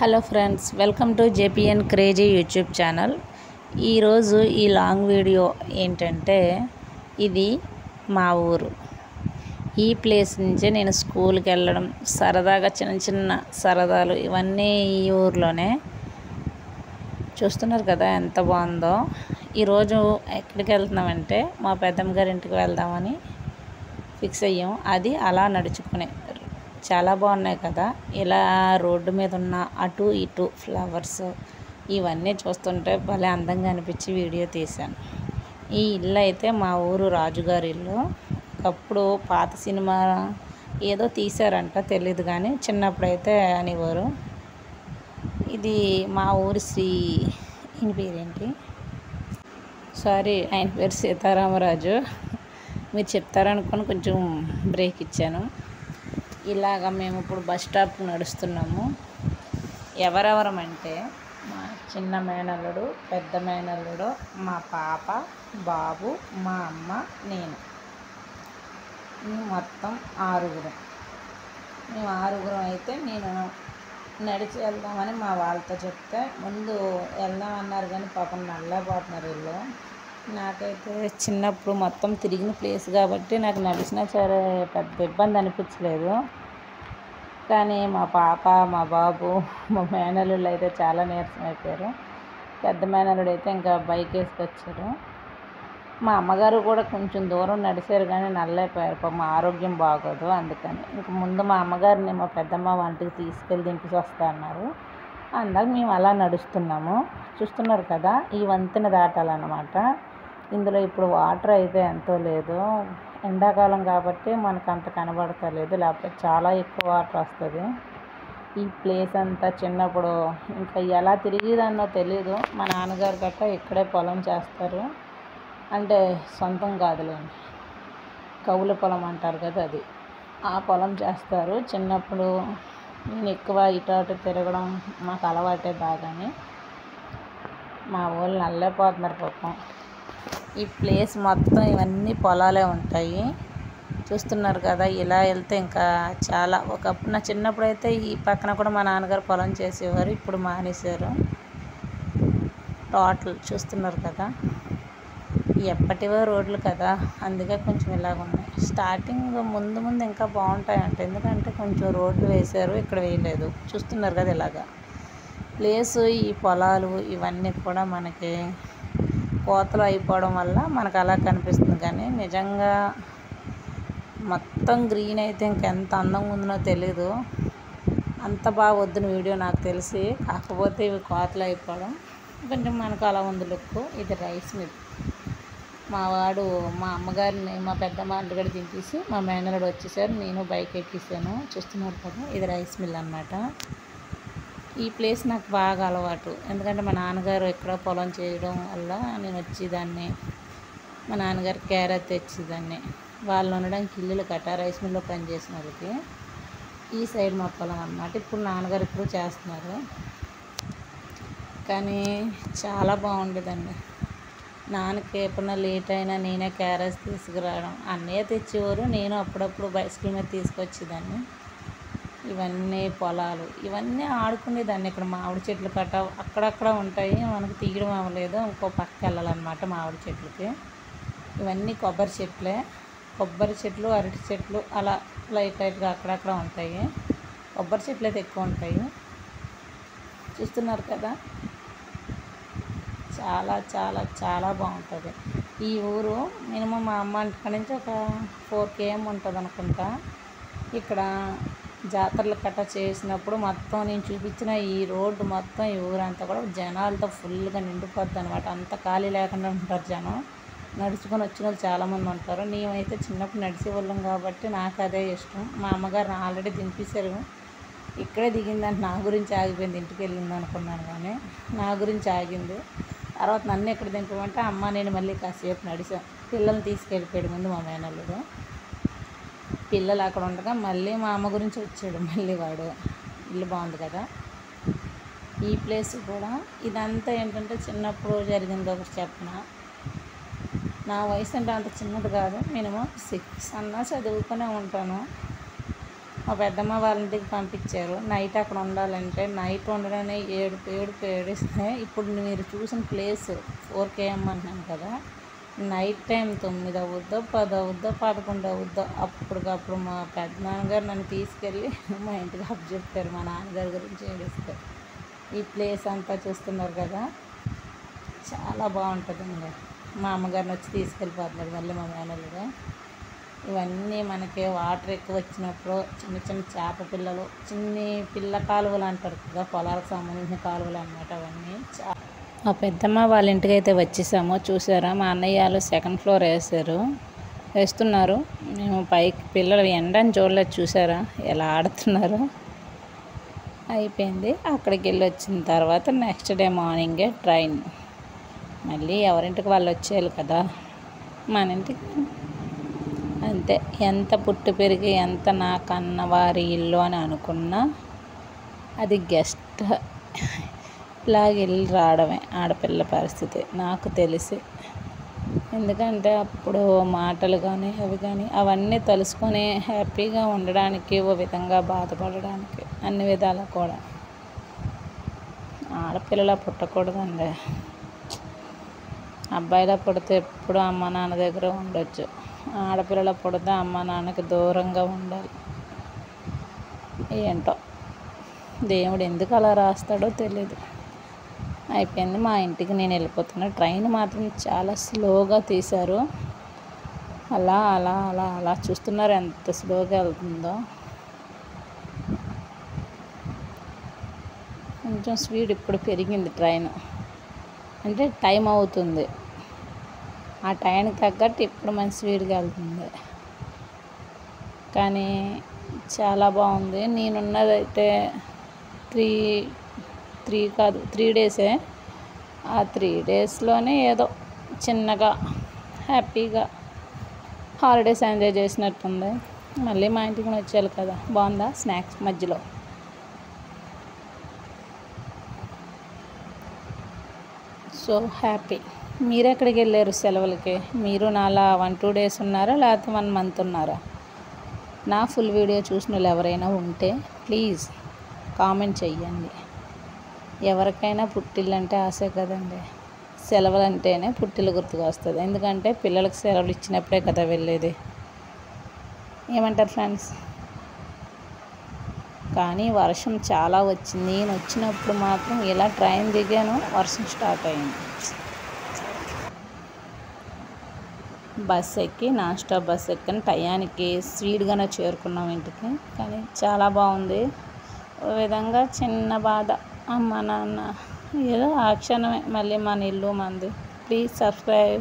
Hello friends, welcome to JPN crazy YouTube channel. ఈరోజు ఈ long video ఏంటంటే, ఇది మా ఊరు. ఈ ప్లేస్ నుంచే నేను స్కూల్కి వెళ్ళడం, సరదాగా చిన్న చిన్న సరదాలు ఇవన్నీ ఈ ఊర్లోనే. చూస్తున్నారు కదా ఎంత బాగుందో. ఈరోజు ఎక్కడికి వెళ్తున్నామంటే మా పెద్దమ్మ గారి ఇంటికి వెళ్దామని ఫిక్స్ అయ్యాం. అది అలా నడుచుకునే చాలా బాగున్నాయి కదా. ఇలా రోడ్డు మీద ఉన్న అటు ఇటు ఫ్లవర్స్ ఇవన్నీ చూస్తుంటే భలే అందంగా అనిపించి వీడియో తీశాను. ఈ ఇల్లు అయితే మా ఊరు రాజుగారి ఇల్లు. ఒకప్పుడు పాత సినిమా ఏదో తీశారంట, తెలీదు కానీ చిన్నప్పుడైతే అనేవారు. ఇది మా ఊరి ఈయన పేరేంటి, సారీ ఆయన పేరు సీతారామరాజు. మీరు చెప్తారనుకొని కొంచెం బ్రేక్ ఇచ్చాను. ఇలాగ మేము ఇప్పుడు బస్ స్టాప్ నడుస్తున్నాము. ఎవరెవరం అంటే మా చిన్న మేనల్లుడు, పెద్ద మేనల్లుడు, మా పాప, బాబు, మా అమ్మ, నేను. మొత్తం ఆరుగురం. మేము ఆరుగురం అయితే నేను నడిచి వెళ్దామని మా వాళ్ళతో చెప్తే ముందు వెళ్దామన్నారు, కానీ పాపం నల్లపోతున్నారు వీళ్ళు. నాకైతే చిన్నప్పుడు మొత్తం తిరిగిన ప్లేస్ కాబట్టి నాకు నడిచినా సరే పెద్ద ఇబ్బంది అనిపించలేదు. కానీ మా పాప, మా బాబు, మా మేనల్లుళ్ళు అయితే చాలా నీరసం అయిపోయారు. పెద్ద మేనల్లుడు అయితే ఇంకా బైక్ వేసుకొచ్చారు. మా అమ్మగారు కూడా కొంచెం దూరం నడిచారు కానీ నల్లైపోయారు. పాపం ఆరోగ్యం బాగోదు, అందుకని ఇంక ముందు మా అమ్మగారిని మా పెద్దమ్మ వంటికి తీసుకెళ్ళి దింపేసి వస్తా అన్నారు. అందాక మేము అలా నడుస్తున్నాము. చూస్తున్నారు కదా, ఈ వంతెన దాటాలన్నమాట. ఇందులో ఇప్పుడు వాటర్ అయితే ఎంతో లేదు, ఎండాకాలం కాబట్టి మనకు అంత కనబడతలేదు, లేకపోతే చాలా ఎక్కువ వాటర్ వస్తుంది. ఈ ప్లేస్ అంతా చిన్నప్పుడు ఇంకా ఎలా తిరిగేదాన్నో తెలీదు. మా నాన్నగారు గట్రా ఇక్కడే పొలం చేస్తారు, అంటే సొంతం కాదులేండి, కౌలు పొలం అంటారు కదా, అది ఆ పొలం చేస్తారు. చిన్నప్పుడు నేను ఎక్కువ ఇటు అటు తిరగడం మాకు అలవాటే బాగానే. మా ఊళ్ళు నల్లైపోతున్నారు పాపం. ఈ ప్లేస్ మొత్తం ఇవన్నీ పొలాలే ఉంటాయి. చూస్తున్నారు కదా, ఇలా వెళ్తే ఇంకా చాలా. ఒకప్పుడు నా చిన్నప్పుడు అయితే ఈ పక్కన కూడా మా నాన్నగారు పొలం చేసేవారు, ఇప్పుడు మానేశారు. టోటల్ చూస్తున్నారు కదా, ఎప్పటివో రోడ్లు కదా, అందుకే కొంచెం ఇలాగ ఉన్నాయి. స్టార్టింగ్ ముందు ముందు ఇంకా బాగుంటాయంట, ఎందుకంటే కొంచెం రోడ్లు వేశారు, ఇక్కడ వేయలేదు. చూస్తున్నారు కదా ఇలాగా ప్లేసు. ఈ పొలాలు ఇవన్నీ కూడా మనకి కోతలు అయిపోవడం వల్ల మనకు అలా కనిపిస్తుంది, కానీ నిజంగా మొత్తం గ్రీన్ అయితే ఇంకెంత అందంగా ఉందో తెలీదు. అంత బాగా వద్దున వీడియో నాకు తెలిసి, కాకపోతే ఇవి కోతలు అయిపోవడం కొంచెం మనకు అలా ఉంది లుక్. ఇది రైస్ మిల్. మా వాడు మా అమ్మగారిని, మా పెద్దమ్మ అల్లుగడ దింపేసి మా మేనల్లుడు వచ్చేసారు, నేను బైక్ ఎక్కేసాను. చూస్తున్నారు కదా, ఇది రైస్ మిల్ అన్నమాట. ఈ ప్లేస్ నాకు బాగా అలవాటు, ఎందుకంటే మా నాన్నగారు ఎక్కడో పొలం చేయడం వల్ల నేను వచ్చేదాన్ని. మా నాన్నగారు క్యారెట్ తెచ్చేదాన్ని. వాళ్ళు ఉండడానికి ఇల్లులు కట్ట రైస్ మిల్లో పనిచేసిన వాళ్ళకి. ఈ సైడ్ మా పొలం అన్నమాట. ఇప్పుడు నాన్నగారు ఇప్పుడు చేస్తున్నారు, కానీ చాలా బాగుండేదండి. నాన్నకి ఎప్పుడన్నా లేట్ అయినా నేనే క్యారెట్స్ తీసుకురావడం, అన్నయ్య తెచ్చేవారు, నేను అప్పుడప్పుడు బైసికల్ మీద తీసుకొచ్చేదాన్ని. ఇవన్నీ పొలాలు, ఇవన్నీ ఆడుకునేదాన్ని. ఇక్కడ మామిడి చెట్లు కట్ట అక్కడక్కడ ఉంటాయి, మనకు తీయడం అవ్వలేదు, ఇంకో పక్కకి వెళ్ళాలన్నమాట మామిడి చెట్లకి. ఇవన్నీ కొబ్బరి చెట్లే, కొబ్బరి చెట్లు, అరటి చెట్లు అలా లైట్ లైట్గా అక్కడక్కడ ఉంటాయి. కొబ్బరి చెట్లు అయితే ఎక్కువ ఉంటాయి. చూస్తున్నారు కదా, చాలా చాలా చాలా బాగుంటుంది ఈ ఊరు. మినిమం మా అమ్మ ఇంటి నుంచి ఒక 4 km ఉంటుంది అనుకుంటా. ఇక్కడ జాతరలు కట్ట చేసినప్పుడు మొత్తం నేను చూపించిన ఈ రోడ్డు మొత్తం, ఈ ఊరంతా కూడా జనాలతో ఫుల్గా నిండిపోద్ది అనమాట. అంత ఖాళీ లేకుండా ఉంటారు జనం. నడుచుకొని వచ్చిన వాళ్ళు చాలామంది ఉంటారు. నేనైతే చిన్నప్పుడు నడిచేవాళ్ళం కాబట్టి నాకు అదే ఇష్టం. మా అమ్మగారు ఆల్రెడీ దింపేశారు, ఇక్కడే దిగిందంటే నా గురించి ఆగిపోయింది, ఇంటికి వెళ్ళింది అనుకున్నాను, కానీ నా గురించి ఆగింది. తర్వాత నన్ను ఎక్కడ దింపమంటే అమ్మ నేను మళ్ళీ కాసేపు నడిచాం. పిల్లల్ని తీసుకెళ్ళిపోయాడు ముందు మా మేనల్లుడు. పిల్లలు అక్కడ ఉండగా మళ్ళీ మా అమ్మ గురించి వచ్చాడు మళ్ళీ వాడు. ఇల్లు బాగుంది కదా. ఈ ప్లేస్ కూడా ఇదంతా ఏంటంటే చిన్నప్పుడు జరిగింది ఒకటి చెప్పిన. నా వయసు అంటే అంత చిన్నది కాదు, మినిమం 6 అన్నా చదువుకునే ఉంటాను. మా పెద్దమ్మ వాళ్ళ ఇంటికి పంపించారు. నైట్ అక్కడ ఉండాలంటే నైట్ ఉండగానే ఏడిస్తే ఇప్పుడు మీరు చూసిన ప్లేస్ 4 km అంటున్నాను కదా, నైట్ టైం 9 అవుద్దో 10 అవుద్దో 11 అవుద్దో అప్పటికప్పుడు మా పెద్దనాన్నగారు నన్ను తీసుకెళ్ళి మా ఇంటికి అప్పచెప్పారు మా నాన్నగారి గురించి ఏడిస్తే. ఈ ప్లేస్ అంతా చూస్తున్నారు కదా, చాలా బాగుంటుందండి. మా అమ్మగారిని వచ్చి తీసుకెళ్ళిపోతున్నారు మళ్ళీ మా మేనల్లుగా. ఇవన్నీ మనకి వాటర్ ఎక్కువ వచ్చినప్పుడు చిన్న చిన్న చేప పిల్లలు, చిన్ని పిల్ల కాలువలు అంటారు కదా, పొలాలకు సంబంధించిన కాలువలు అన్నమాట అవన్నీ. మా పెద్దమ్మ వాళ్ళ ఇంటికి అయితే వచ్చేసాము. చూసారా, మా అన్నయ్య వాళ్ళు 2nd floor వేస్తున్నారు. మేము పైకి పిల్లలు ఎండని చూడలేదు, చూసారా ఎలా ఆడుతున్నారు. అయిపోయింది. అక్కడికి వెళ్ళి వచ్చిన తర్వాత నెక్స్ట్ డే మార్నింగే ట్రైన్. మళ్ళీ ఎవరింటికి వాళ్ళు వచ్చేయాలి కదా, మన ఇంటికి అంతే. ఎంత పుట్టి పెరిగి ఎంత నా కన్నవారి ఇల్లు అని అనుకున్నా అది గెస్ట్ ఇలాగ వెళ్ళి రావడమే ఆడపిల్ల పరిస్థితి నాకు తెలిసి. ఎందుకంటే అప్పుడు మాటలు కానీ అవి కానీ అవన్నీ తలుసుకొని హ్యాపీగా ఉండడానికి, ఓ విధంగా బాధపడడానికి, అన్ని విధాలు కూడా. ఆడపిల్లలా పుట్టకూడదండి. అబ్బాయిలా పుడితే ఎప్పుడు అమ్మ నాన్న దగ్గర ఉండొచ్చు. ఆడపిల్లల పుడితే అమ్మ నాన్నకి దూరంగా ఉండాలి. ఏంటో దేవుడు ఎందుకు అలా రాస్తాడో తెలీదు. అయిపోయింది. మా ఇంటికి నేను వెళ్ళిపోతున్నా. ట్రైన్ మాత్రం చాలా స్లోగా తీశారు. అలా అలా అలా అలా చూస్తున్నారు ఎంత స్లోగా వెళ్తుందో. కొంచెం స్పీడ్ ఇప్పుడు పెరిగింది ట్రైన్, అంటే టైం అవుతుంది. ఆ టైంకి తగ్గట్టు ఇప్పుడు మంచి స్పీడ్గా వెళ్తుంది. కానీ చాలా బాగుంది. నేనున్నదైతే 3 డేసే. ఆ 3 డేస్లోనే ఏదో చిన్నగా హ్యాపీగా హాలిడేస్ ఎంజాయ్ చేసినట్టుంది. మళ్ళీ మా ఇంటికి వచ్చేయాలి కదా. బాగుందా స్నాక్స్ మధ్యలో? So happy. మీరు ఎక్కడికి వెళ్ళారు సెలవులకి? మీరు నాలా 1-2 days ఉన్నారా, లేకపోతే 1 month ఉన్నారా? నా ఫుల్ వీడియో చూసిన వాళ్ళు ఎవరైనా ఉంటే ప్లీజ్ కామెంట్ చెయ్యండి. ఎవరికైనా పుట్టిల్లు అంటే ఆశే కదండి. సెలవులు అంటేనే పుట్టిల్లు గుర్తుకు వస్తుంది. ఎందుకంటే పిల్లలకు సెలవులు ఇచ్చినప్పుడే కదా వెళ్ళేది. ఏమంటారు ఫ్రెండ్స్? కానీ వర్షం చాలా వచ్చింది. నేను వచ్చినప్పుడు మాత్రం ఇలా ట్రైన్ దిగాను, వర్షం స్టార్ట్ అయింది. బస్ ఎక్కి నాన్ స్టాప్ బస్ ఎక్కని టయానికి స్పీడ్గానే చేరుకున్నాం ఇంటికి. కానీ చాలా బాగుంది. ఓ విధంగా చిన్న బాధ, అమ్మ నాన్న ఏదో ఆ క్షణమే. మళ్ళీ మన ఇల్లు మంది. Please subscribe.